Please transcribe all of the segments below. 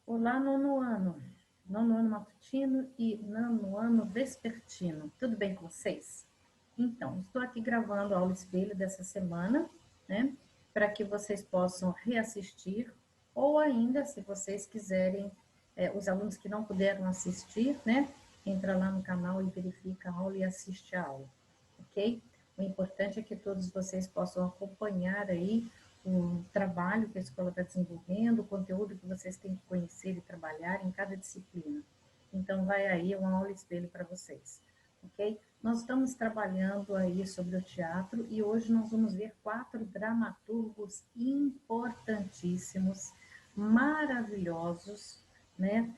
Olá, nono ano matutino e nono ano vespertino. Tudo bem com vocês? Então, estou aqui gravando a aula espelho dessa semana, né? Para que vocês possam reassistir, ou ainda, se vocês quiserem, os alunos que não puderam assistir, né? Entra lá no canal e verifica a aula e assiste a aula, ok? O importante é que todos vocês possam acompanhar aí o trabalho que a escola está desenvolvendo, o conteúdo que vocês têm que conhecer e trabalhar em cada disciplina. Então, vai aí uma aula espelho para vocês, ok? Nós estamos trabalhando aí sobre o teatro e hoje nós vamos ver 4 dramaturgos importantíssimos, maravilhosos, né?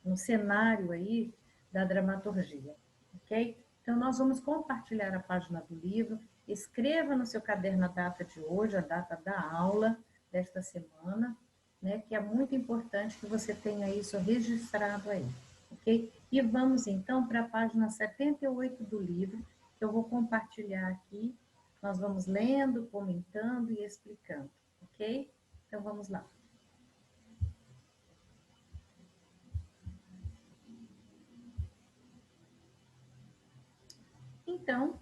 No cenário aí da dramaturgia, ok? Então, nós vamos compartilhar a página do livro. Escreva no seu caderno a data de hoje, a data da aula desta semana, né? Que é muito importante que você tenha isso registrado aí, ok? E vamos, então, para a página 78 do livro, que eu vou compartilhar aqui. Nós vamos lendo, comentando e explicando, ok? Então, vamos lá. Então,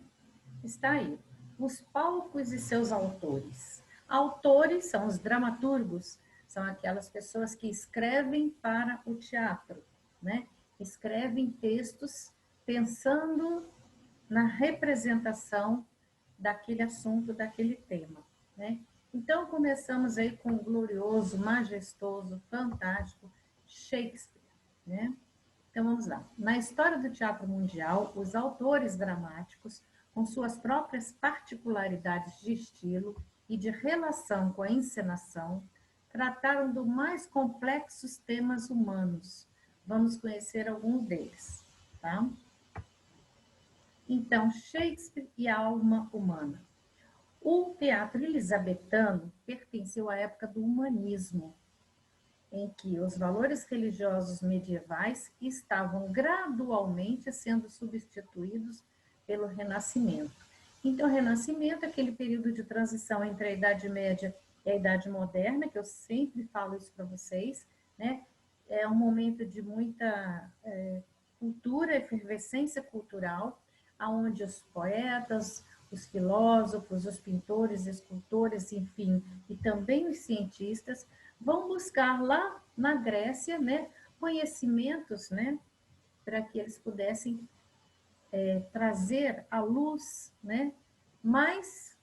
está aí. Os palcos e seus autores. Autores são os dramaturgos, são aquelas pessoas que escrevem para o teatro, né? Escrevem textos pensando na representação daquele assunto, daquele tema, né? Então, começamos aí com o glorioso, majestoso, fantástico Shakespeare, né? Então, vamos lá. Na história do teatro mundial, os autores dramáticos, com suas próprias particularidades de estilo e de relação com a encenação, trataram dos mais complexos temas humanos. Vamos conhecer alguns deles, tá? Então, Shakespeare e a alma humana. O teatro elisabetano pertenceu à época do humanismo, em que os valores religiosos medievais estavam gradualmente sendo substituídos pelo Renascimento. Então, o Renascimento é aquele período de transição entre a Idade Média e a Idade Moderna, que eu sempre falo isso para vocês, né? É um momento de muita cultura, efervescência cultural, onde os poetas, os filósofos, os pintores, escultores, enfim, e também os cientistas vão buscar lá na Grécia, né, conhecimentos, né, para que eles pudessem trazer à luz, né, mais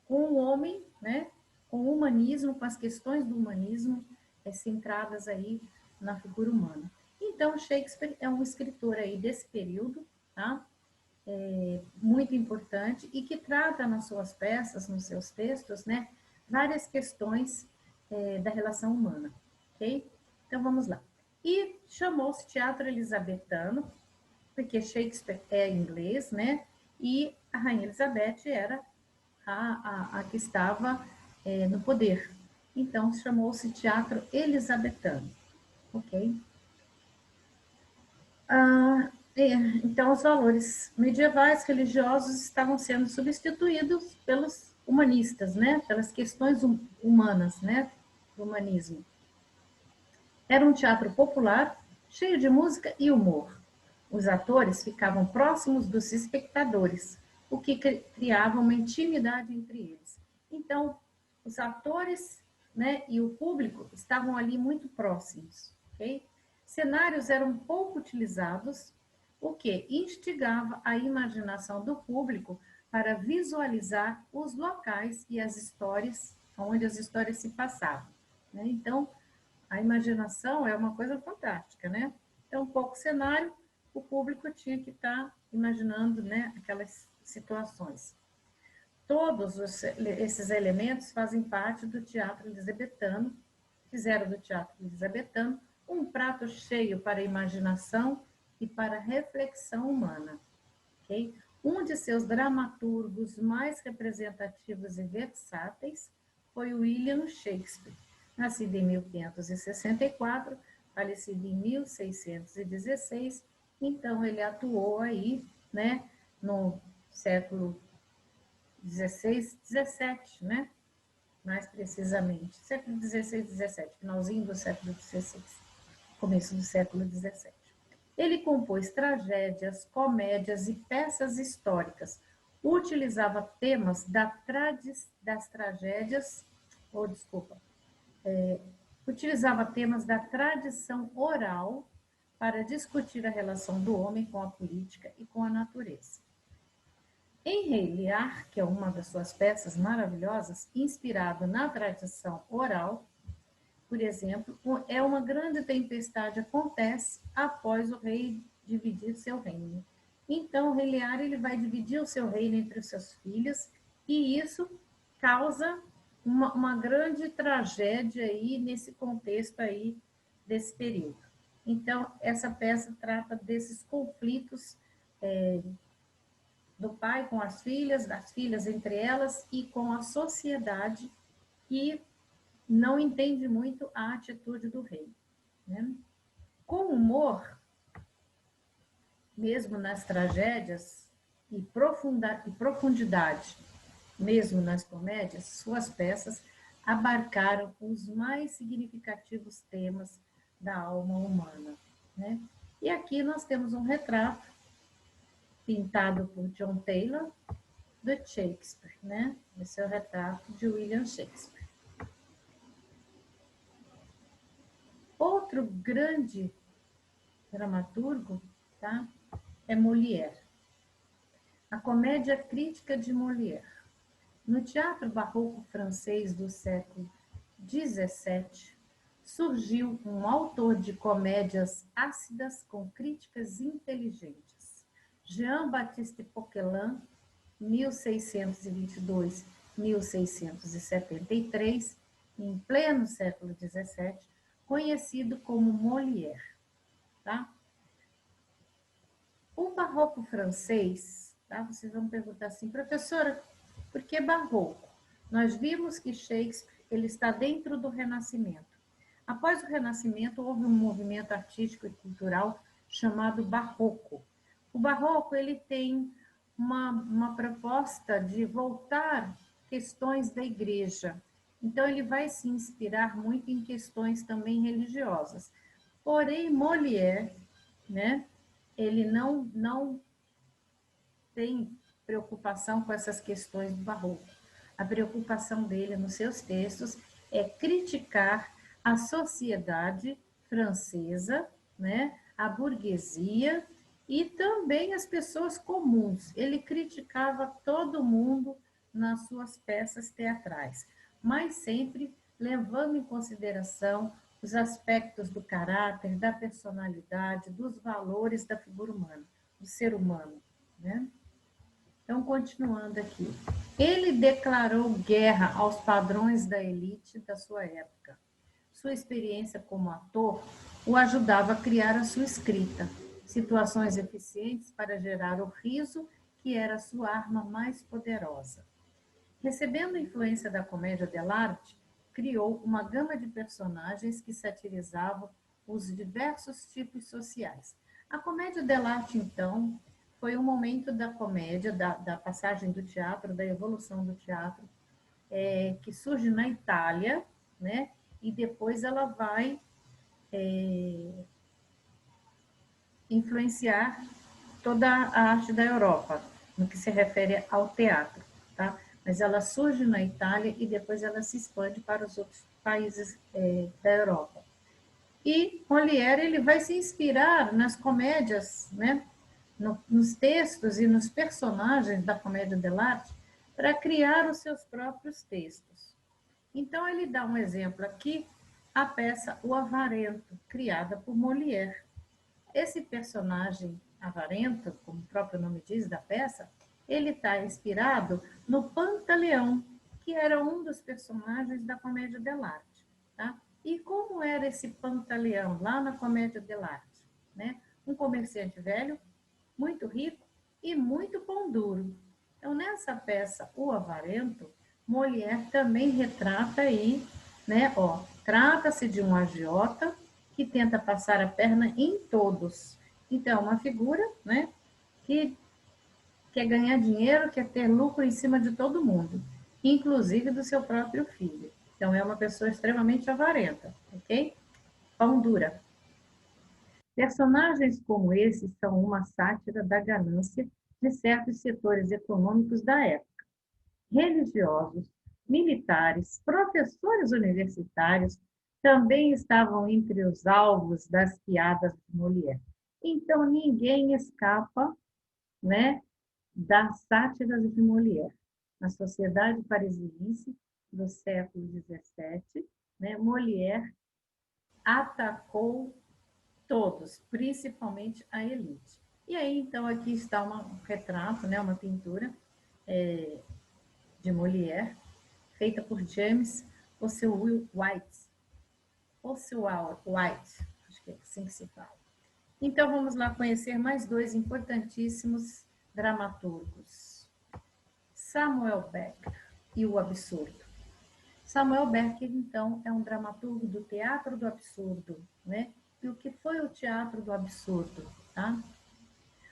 com o homem, né, com o humanismo, com as questões do humanismo centradas aí na figura humana. Então, Shakespeare é um escritor aí desse período, tá? Muito importante e que trata nas suas peças, nos seus textos, né, várias questões da relação humana, ok? Então, vamos lá. E chamou-se Teatro Elisabetano, porque Shakespeare é inglês, né, e a Rainha Elizabeth era a que estava no poder. Então, chamou-se Teatro Elisabetano, ok? Então, os valores medievais religiosos estavam sendo substituídos pelos humanistas, né? Pelas questões humanas, né? Do humanismo. Era um teatro popular, cheio de música e humor. Os atores ficavam próximos dos espectadores, o que criava uma intimidade entre eles. Então, os atores, né, e o público estavam ali muito próximos, ok? Cenários eram pouco utilizados, o que instigava a imaginação do público para visualizar os locais e as histórias, onde as histórias se passavam, né? Então, a imaginação é uma coisa fantástica, né? Então, pouco cenário, o público tinha que estar imaginando, né, aquelas situações. Todos esses elementos fazem parte do teatro elisabetano, fizeram do teatro elisabetano um prato cheio para a imaginação e para a reflexão humana. Okay? Um de seus dramaturgos mais representativos e versáteis foi William Shakespeare, nascido em 1564, falecido em 1616. Então, ele atuou aí, né, no século XVI, XVII, né? mais precisamente, século XVI e XVII, finalzinho do século XVI, começo do século XVII. Ele compôs tragédias, comédias e peças históricas. Utilizava temas das tragédias, utilizava temas da tradição oral para discutir a relação do homem com a política e com a natureza. Em Rei Lear, que é uma das suas peças maravilhosas, inspirado na tradição oral, por exemplo, é uma grande tempestade acontece após o rei dividir seu reino. Então, o Rei Lear ele vai dividir o seu reino entre os seus filhos e isso causa uma grande tragédia aí nesse contexto aí desse período. Então, essa peça trata desses conflitos do pai com as filhas, das filhas entre elas e com a sociedade que não entende muito a atitude do rei. Né? Com humor, mesmo nas tragédias, e profundidade, mesmo nas comédias, suas peças abarcaram os mais significativos temas da alma humana. Né? E aqui nós temos um retrato pintado por John Taylor, do Shakespeare. Né? Esse é o retrato de William Shakespeare. Outro grande dramaturgo, tá? É Molière. A comédia crítica de Molière. No teatro barroco francês do século XVII, surgiu um autor de comédias ácidas com críticas inteligentes. Jean-Baptiste Poquelin, 1622-1673, em pleno século XVII, conhecido como Molière. Tá? O barroco francês, tá? Vocês vão perguntar assim, professora, por que barroco? Nós vimos que Shakespeare ele está dentro do Renascimento. Após o Renascimento, houve um movimento artístico e cultural chamado barroco. O barroco ele tem uma proposta de voltar questões da igreja. Então, ele vai se inspirar muito em questões também religiosas. Porém, Molière, né, ele não tem preocupação com essas questões do barroco. A preocupação dele nos seus textos é criticar a sociedade francesa, né, a burguesia e também as pessoas comuns. Ele criticava todo mundo nas suas peças teatrais, mas sempre levando em consideração os aspectos do caráter, da personalidade, dos valores da figura humana, do ser humano. Né? Então, continuando aqui. Ele declarou guerra aos padrões da elite da sua época. Sua experiência como ator o ajudava a criar a sua escrita, situações eficientes para gerar o riso, que era a sua arma mais poderosa. Recebendo influência da comédia dell'arte, criou uma gama de personagens que satirizavam os diversos tipos sociais. A comédia dell'arte, então, foi um momento da comédia, da passagem do teatro, da evolução do teatro, que surge na Itália, né? E depois ela vai influenciar toda a arte da Europa, no que se refere ao teatro, tá? Mas ela surge na Itália e depois ela se expande para os outros países da Europa. E Molière ele vai se inspirar nas comédias, né? Nos textos e nos personagens da comédia dell'arte para criar os seus próprios textos. Então ele dá um exemplo aqui, a peça O Avarento, criada por Molière. Esse personagem avarento, como o próprio nome diz da peça, ele está inspirado no Pantaleão, que era um dos personagens da comédia dell'arte. Tá? E como era esse Pantaleão lá na comédia dell'arte? Né? Um comerciante velho, muito rico e muito pão duro. Então, nessa peça, O Avarento, Molière também retrata aí, né? Ó, trata-se de um agiota que tenta passar a perna em todos. Então, uma figura, né? Que quer ganhar dinheiro, quer ter lucro em cima de todo mundo. inclusive do seu próprio filho. Então, é uma pessoa extremamente avarenta, ok? Pão dura. Personagens como esses são uma sátira da ganância de certos setores econômicos da época. Religiosos, militares, professores universitários também estavam entre os alvos das piadas de Molière. Então, ninguém escapa, né, das sátiras de Molière. Na sociedade parisiense do século XVII, né, Molière atacou todos, principalmente a elite. E aí, então, aqui está um retrato, né, uma pintura de Molière, feita por James Oswald White. Oswald White, acho que é assim que se fala. Então, vamos lá conhecer mais dois importantíssimos dramaturgos. Samuel Beckett e o absurdo. Samuel Beckett, então, é um dramaturgo do teatro do absurdo, né? E o que foi o teatro do absurdo, tá?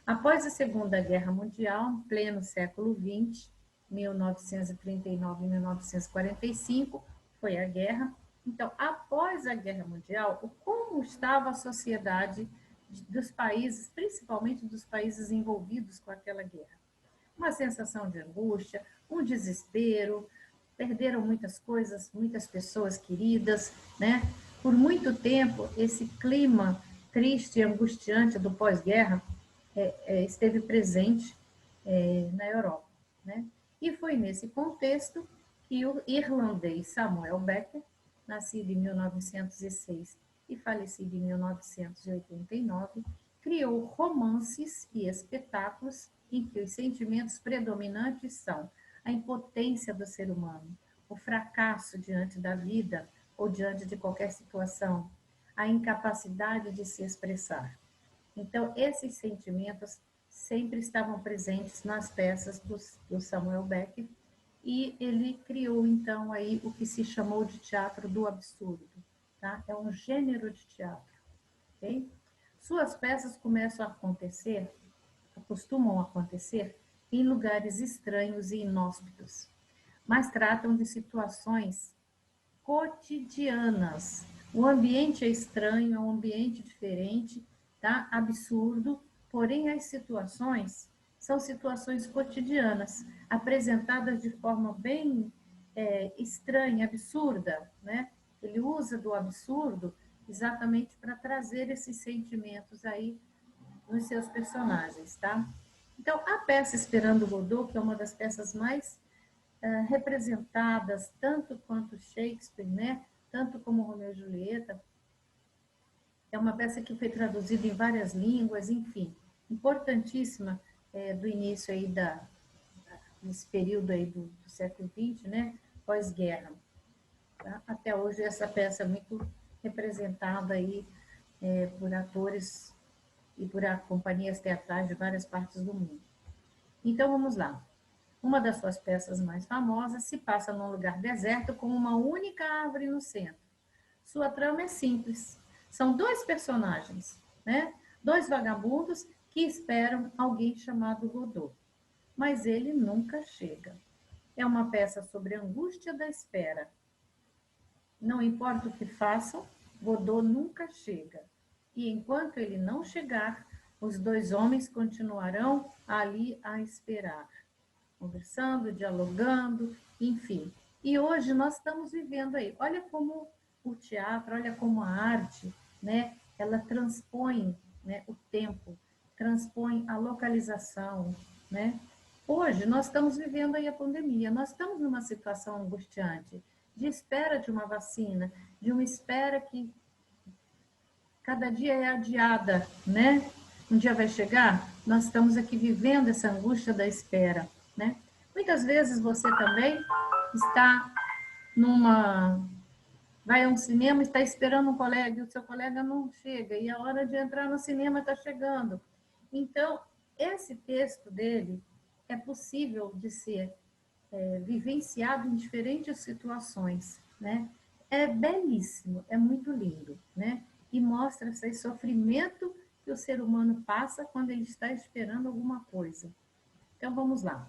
Após a Segunda Guerra Mundial, em pleno século XX, 1939 e 1945, foi a guerra. Então, após a Guerra Mundial, como estava a sociedade dos países, principalmente dos países envolvidos com aquela guerra? Uma sensação de angústia, um desespero, perderam muitas coisas, muitas pessoas queridas, né? Por muito tempo, esse clima triste e angustiante do pós-guerra esteve presente na Europa, né? E foi nesse contexto que o irlandês Samuel Beckett, nascido em 1906 e falecido em 1989, criou romances e espetáculos em que os sentimentos predominantes são a impotência do ser humano, o fracasso diante da vida ou diante de qualquer situação, a incapacidade de se expressar. Então, esses sentimentos sempre estavam presentes nas peças do Samuel Beckett e ele criou, então, aí o que se chamou de teatro do absurdo. Tá? É um gênero de teatro. Okay? Suas peças começam a acontecer, costumam acontecer, em lugares estranhos e inóspitos, mas tratam de situações cotidianas. O ambiente é estranho, é um ambiente diferente, tá? Absurdo, porém as situações são situações cotidianas, apresentadas de forma bem estranha, absurda, né? Ele usa do absurdo exatamente para trazer esses sentimentos aí nos seus personagens, tá? Então, a peça Esperando Godot, que é uma das peças mais representadas, tanto quanto Shakespeare, né? Tanto como Romeu e Julieta, é uma peça que foi traduzida em várias línguas, enfim, importantíssima do início aí desse período aí do século XX, né? Pós-guerra. Tá? Até hoje essa peça é muito representada aí por atores e por companhias teatrais de várias partes do mundo. Então vamos lá. Uma das suas peças mais famosas se passa num lugar deserto com uma única árvore no centro. Sua trama é simples. São dois personagens, né? Dois vagabundos que esperam alguém chamado Godot. Mas ele nunca chega. É uma peça sobre a angústia da espera. Não importa o que façam, Godot nunca chega. E enquanto ele não chegar, os dois homens continuarão ali a esperar, conversando, dialogando, enfim. E hoje nós estamos vivendo aí. Olha como o teatro, olha como a arte, né? Ela transpõe, né, o tempo, transpõe a localização, né? Hoje nós estamos vivendo aí a pandemia, nós estamos numa situação angustiante, de espera de uma vacina, de uma espera que cada dia é adiada, né? Um dia vai chegar, nós estamos aqui vivendo essa angústia da espera, né? Muitas vezes você também está vai a um cinema e está esperando um colega e o seu colega não chega e a hora de entrar no cinema está chegando. Então, esse texto dele é possível de ser vivenciado em diferentes situações, né? É belíssimo, é muito lindo, né? E mostra esse sofrimento que o ser humano passa quando ele está esperando alguma coisa. Então, vamos lá.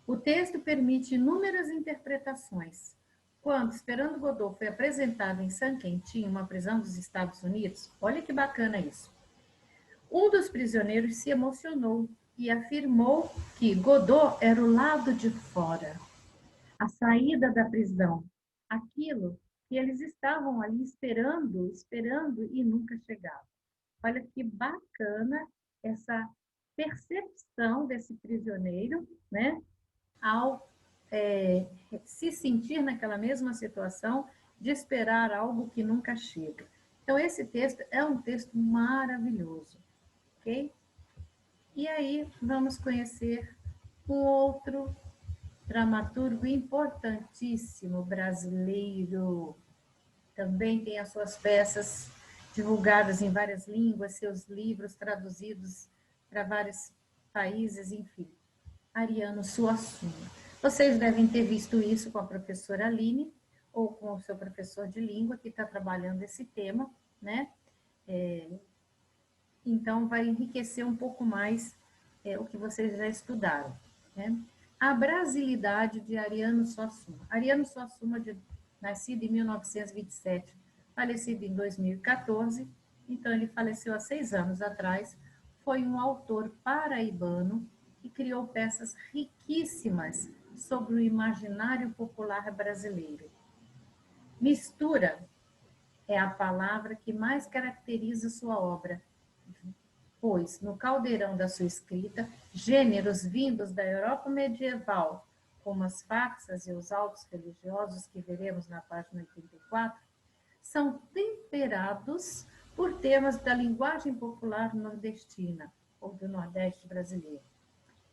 O texto permite inúmeras interpretações. Quando Esperando Godot foi apresentado em San Quentin, uma prisão dos Estados Unidos, olha que bacana isso. Um dos prisioneiros se emocionou e afirmou que Godot era o lado de fora, a saída da prisão, aquilo que eles estavam ali esperando e nunca chegava. Olha que bacana essa percepção desse prisioneiro, né, ao se sentir naquela mesma situação de esperar algo que nunca chega. Então, esse texto é um texto maravilhoso, ok? E aí, vamos conhecer um outro dramaturgo importantíssimo brasileiro. Também tem as suas peças divulgadas em várias línguas, seus livros traduzidos para vários países, enfim. Ariano Suassuna. Vocês devem ter visto isso com a professora Aline ou com o seu professor de língua que está trabalhando esse tema, né? Então, vai enriquecer um pouco mais o que vocês já estudaram, né? A brasilidade de Ariano Suassuna. Ariano Suassuna, nascido em 1927, falecido em 2014, então ele faleceu há 6 anos atrás, foi um autor paraibano que criou peças riquíssimas sobre o imaginário popular brasileiro. Mistura é a palavra que mais caracteriza sua obra, pois, no caldeirão da sua escrita, gêneros vindos da Europa medieval, como as farsas e os autos religiosos que veremos na página 84, são temperados por temas da linguagem popular nordestina, ou do Nordeste brasileiro.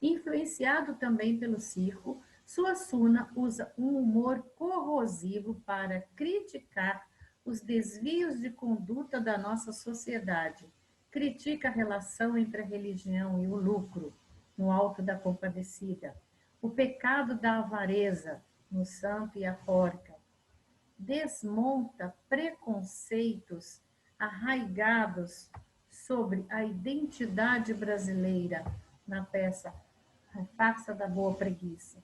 Influenciado também pelo circo, Suassuna usa um humor corrosivo para criticar os desvios de conduta da nossa sociedade. Critica a relação entre a religião e o lucro, no Alto da Compadecida, o pecado da avareza, no Santo e a Porca. Desmonta preconceitos arraigados sobre a identidade brasileira na peça A Farsa da Boa Preguiça.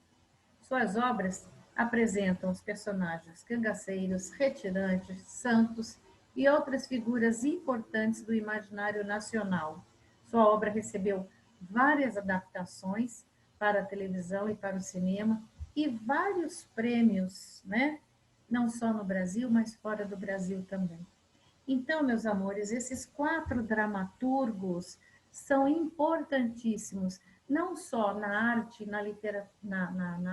Suas obras apresentam os personagens cangaceiros, retirantes, santos e outras figuras importantes do imaginário nacional. Sua obra recebeu várias adaptações para a televisão e para o cinema e vários prêmios, né? Não só no Brasil, mas fora do Brasil também. Então, meus amores, esses 4 dramaturgos são importantíssimos, não só na arte, na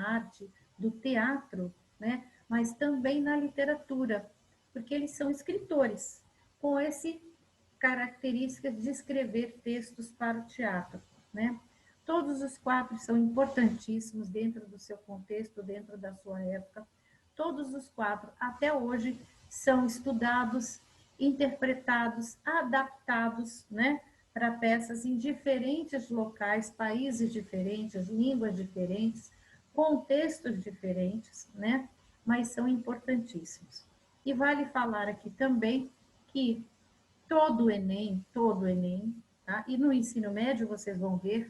arte do teatro, né, mas também na literatura, porque eles são escritores, com essa característica de escrever textos para o teatro, né? Todos os 4 são importantíssimos dentro do seu contexto, dentro da sua época. Todos os 4, até hoje, são estudados, interpretados, adaptados, né, para peças em diferentes locais, países diferentes, línguas diferentes, contextos diferentes, né, mas são importantíssimos. E vale falar aqui também que todo o Enem, tá? E no ensino médio vocês vão ver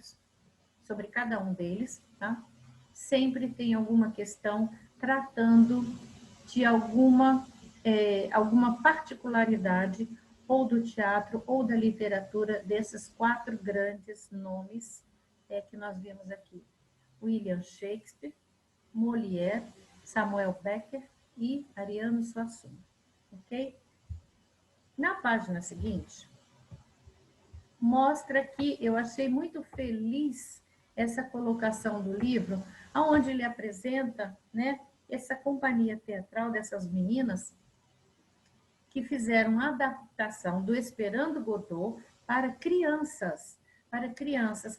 sobre cada um deles, tá? Sempre tem alguma questão tratando de alguma particularidade ou do teatro ou da literatura desses 4 grandes nomes que nós vimos aqui. William Shakespeare, Molière, Samuel Beckett e Ariano Suassuna. Ok? Na página seguinte, mostra que eu achei muito feliz essa colocação do livro, onde ele apresenta, né, essa companhia teatral dessas meninas que fizeram a adaptação do Esperando Godot para crianças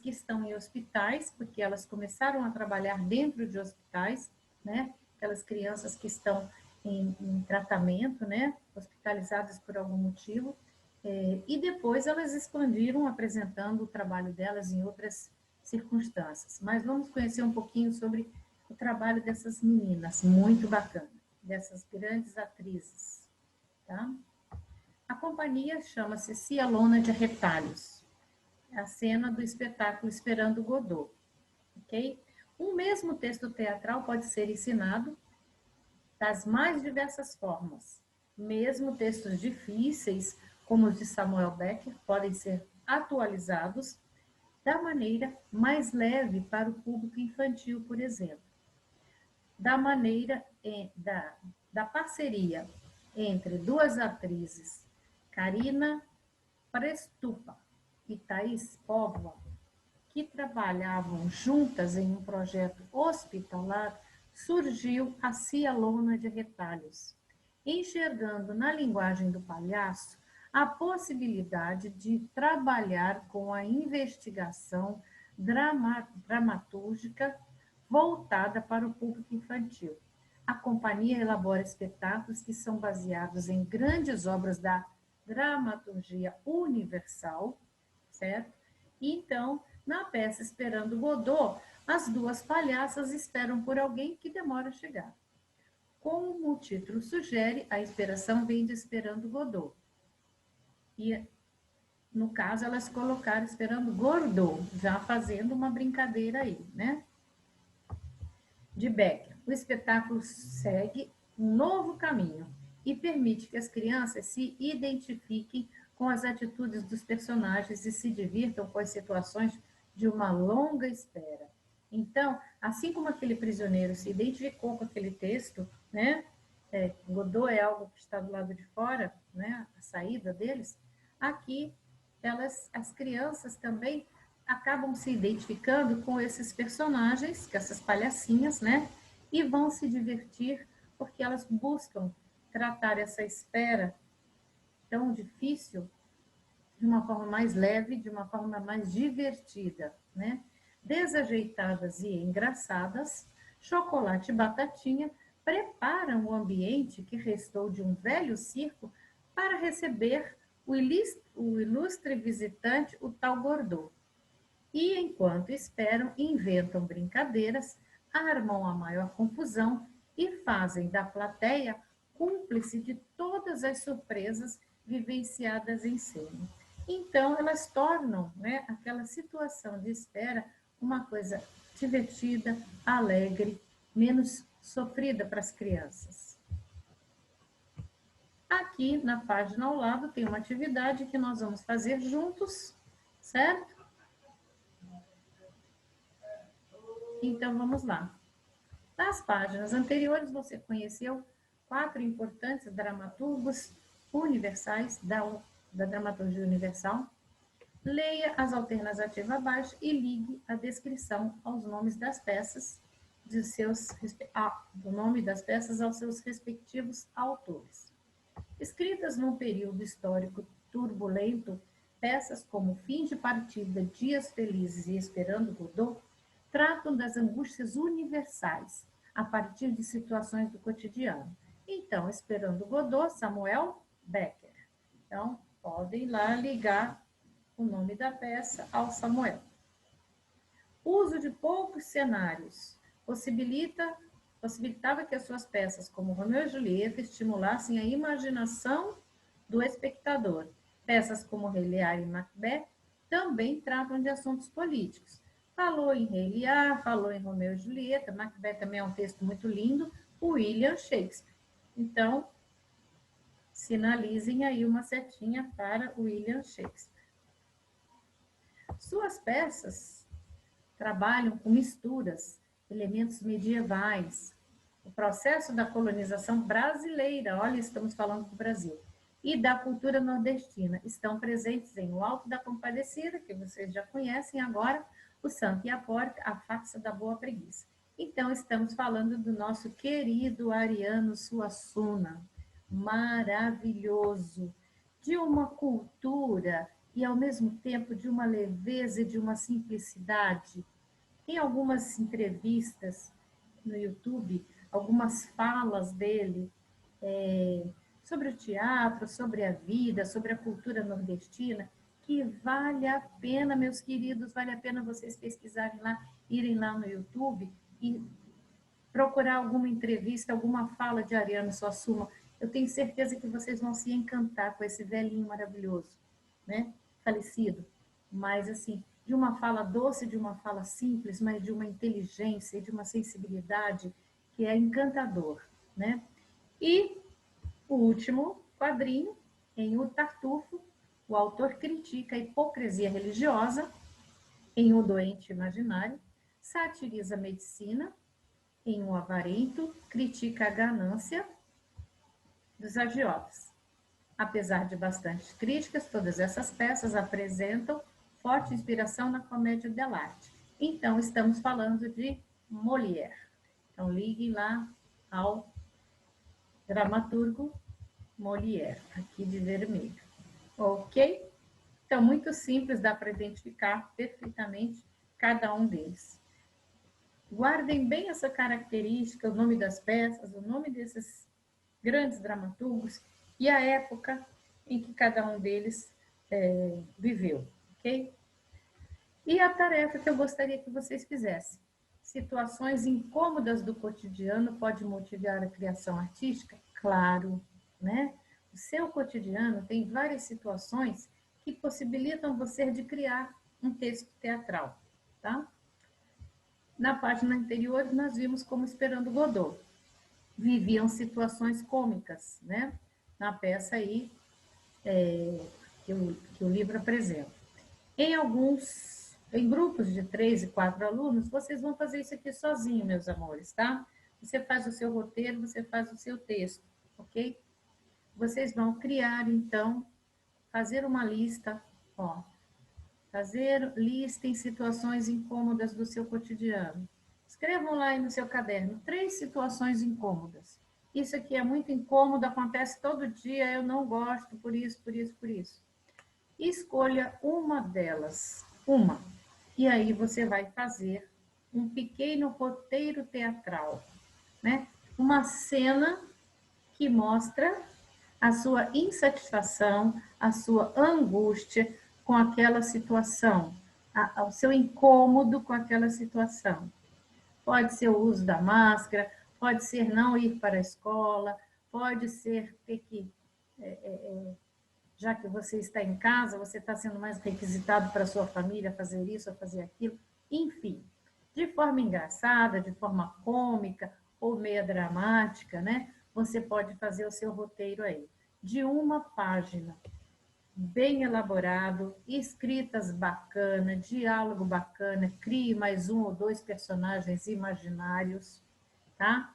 que estão em hospitais, porque elas começaram a trabalhar dentro de hospitais, né? Aquelas crianças que estão em tratamento, né? Hospitalizadas por algum motivo, e depois elas expandiram apresentando o trabalho delas em outras circunstâncias. Mas vamos conhecer um pouquinho sobre o trabalho dessas meninas, muito bacana, dessas grandes atrizes. Tá? A companhia chama-se Cialona de Retalhos. É a cena do espetáculo Esperando Godot. Okay? Um mesmo texto teatral pode ser ensinado das mais diversas formas. Mesmo textos difíceis, como os de Samuel Beckett, podem ser atualizados da maneira mais leve para o público infantil, por exemplo. Da maneira da parceria entre duas atrizes, Karina Prestupa e Thaís Póvoa, que trabalhavam juntas em um projeto hospitalar, surgiu a Cia Lona de Retalhos, enxergando na linguagem do palhaço a possibilidade de trabalhar com a investigação dramatúrgica voltada para o público infantil. A companhia elabora espetáculos que são baseados em grandes obras da dramaturgia universal, certo? E então, na peça Esperando Godot, as duas palhaças esperam por alguém que demora a chegar. Como o título sugere, a inspiração vem de Esperando Godot. E, no caso, elas colocaram Esperando Godot, já fazendo uma brincadeira aí, né? De Becker. O espetáculo segue um novo caminho e permite que as crianças se identifiquem com as atitudes dos personagens e se divirtam com as situações de uma longa espera. Então, assim como aquele prisioneiro se identificou com aquele texto, né? Godot é algo que está do lado de fora, né? A saída deles. Aqui, as crianças também acabam se identificando com esses personagens, com essas palhacinhas, né? E vão se divertir porque elas buscam tratar essa espera tão difícil de uma forma mais leve, de uma forma mais divertida, né? Desajeitadas e engraçadas, Chocolate e Batatinha preparam o ambiente que restou de um velho circo para receber o ilustre visitante, o tal Godot. E, enquanto esperam, inventam brincadeiras, armam a maior confusão e fazem da plateia cúmplice de todas as surpresas vivenciadas em cena. Então, elas tornam, né, aquela situação de espera uma coisa divertida, alegre, menos sofrida para as crianças. Aqui na página ao lado tem uma atividade que nós vamos fazer juntos, certo? Então, vamos lá. Nas páginas anteriores, você conheceu 4 importantes dramaturgos universais da dramaturgia universal. Leia as alternativas abaixo e ligue a descrição aos nomes das peças, do nome das peças aos seus respectivos autores. Escritas num período histórico turbulento, peças como Fim de Partida, Dias Felizes e Esperando Godot tratam das angústias universais, a partir de situações do cotidiano. Então, Esperando Godot, Samuel Becker. Então, podem lá ligar o nome da peça ao Samuel. O uso de poucos cenários possibilitava que as suas peças, como Romeu e Julieta, estimulassem a imaginação do espectador. Peças como Rei Lear e Macbeth também tratam de assuntos políticos. Falou em Rei Lear, falou em Romeu e Julieta, Macbeth também é um texto muito lindo, William Shakespeare. Então, sinalizem aí uma setinha para William Shakespeare. Suas peças trabalham com misturas, elementos medievais, o processo da colonização brasileira, olha, estamos falando do Brasil, e da cultura nordestina, estão presentes em O Alto da Compadecida, que vocês já conhecem agora, O Santo e a Porca, A Farsa da Boa Preguiça. Então, estamos falando do nosso querido Ariano Suassuna, maravilhoso, de uma cultura e, ao mesmo tempo, de uma leveza e de uma simplicidade. Tem algumas entrevistas no YouTube, algumas falas dele sobre o teatro, sobre a vida, sobre a cultura nordestina, que vale a pena, meus queridos, vale a pena vocês pesquisarem lá, irem lá no YouTube e procurar alguma entrevista, alguma fala de Ariano Suassuna. Eu tenho certeza que vocês vão se encantar com esse velhinho maravilhoso, né? Falecido, mas assim, de uma fala doce, de uma fala simples, mas de uma inteligência, de uma sensibilidade que é encantador, né? E o último quadrinho, em O Tartufo, o autor critica a hipocrisia religiosa em O Doente Imaginário, satiriza a medicina em O Avarento, critica a ganância dos agiotas. Apesar de bastantes críticas, todas essas peças apresentam forte inspiração na comédia dell'arte. Então, estamos falando de Molière. Então, liguem lá ao dramaturgo Molière, aqui de vermelho. Ok? Então, muito simples, dá para identificar perfeitamente cada um deles. Guardem bem essa característica, o nome das peças, o nome desses grandes dramaturgos e a época em que cada um deles viveu, ok? E a tarefa que eu gostaria que vocês fizessem. Situações incômodas do cotidiano pode motivar a criação artística? Claro, né? O seu cotidiano tem várias situações que possibilitam você de criar um texto teatral, tá? Na página anterior, nós vimos como Esperando Godot. Viviam situações cômicas, né? Na peça aí que o livro apresenta. Em grupos de 3 e 4 alunos, vocês vão fazer isso aqui sozinho, meus amores, tá? Você faz o seu roteiro, você faz o seu texto, ok? Vocês vão criar, então, fazer uma lista, ó, fazer lista em situações incômodas do seu cotidiano. Escrevam lá aí no seu caderno 3 situações incômodas. Isso aqui é muito incômodo, acontece todo dia, eu não gosto, por isso, por isso, por isso. Escolha uma delas, uma. E aí você vai fazer um pequeno roteiro teatral, né? Uma cena que mostra a sua insatisfação, a sua angústia com aquela situação, o seu incômodo com aquela situação. Pode ser o uso da máscara, pode ser não ir para a escola, pode ser ter que, já que você está em casa, você está sendo mais requisitado para a sua família fazer isso ou fazer aquilo, enfim, de forma engraçada, de forma cômica ou meia dramática, né? Você pode fazer o seu roteiro aí, de uma página, bem elaborado, escritas bacana, diálogo bacana, crie mais 1 ou 2 personagens imaginários, tá?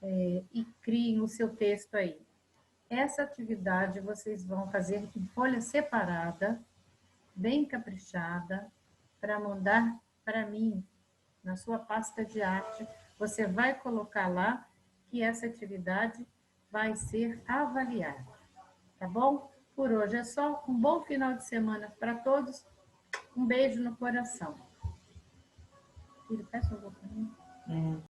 E criem o seu texto aí. Essa atividade vocês vão fazer em folha separada, bem caprichada, para mandar para mim, na sua pasta de arte. Você vai colocar lá que essa atividade vai ser avaliada, tá bom? Por hoje é só. Um bom final de semana para todos. Um beijo no coração. Filho, peça um pouco para mim.